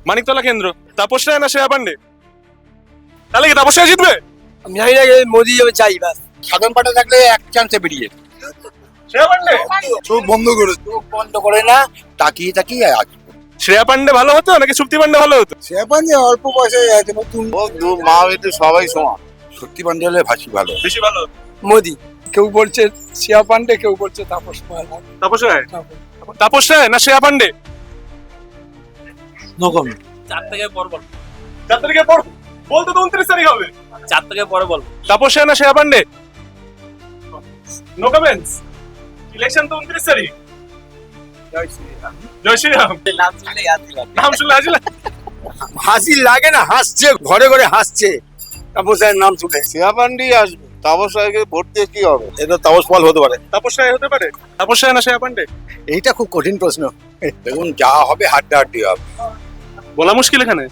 মানিকতলা কেন্দ্র। তাপস রায় না শ্রেয়া পান্ডে? তাহলে কি তাপস রায় জিতবে? আমি জানি না, মোদি যাবে চাই বাস। সাধারণ পাঠা থাকলে এক চান্সে বেরিয়ে শ্রেয়া পান্ডে? চোখ বন্ধ করে না, তাকিয়ে তাকিয়ে আছে। শ্রেয়া পান্ডে ভালো হতো নাকি সুপ্তি পান্ডে ভালো হতো? শ্রেয়া পান্ডে অল্প বয়সে আছে, নতুন মা বেটে সবাই সমান। সত্যি পান্ডে হলে ভাসি ভালো। বেশি ভালো হতো। মোদি। কেউ বলছে শ্রেয়া পান্ডে, কেউ বলছে তাপস পাল। তাপস রায়? তাপস রায় না শ্রেয়া পান্ডে? No comment. 4 থেকে পর বল। 4 তারিখের পর বলতে তো 29 তারিখ হবে। 4 থেকে পরে বল। তাপস রায় না Shreya Pandey? No comments. Election তো 29 তারিখ। জয় শ্রীরাম। নাম শুনলে ইয়াদ দিলাম। নাম শুনলে হাসি লাগে। হাসি লাগে না, হাসছে, ঘরে ঘরে হাসছে তাপস রায়ের নাম শুনে। শ্রেয়া পান্ডেই আসবে। তাপস রায়কে ভোট দিয়ে কি হবে? এটা তাপস পাল হতে পারে। তাপস রায় হতে পারে? তাপস রায় না শ্রেয়া পান্ডে? এইটা খুব কঠিন প্রশ্ন। দেখুন যা হবে হাড্ডাহাড্ডি হবে। বলা মুশকিল এখানে।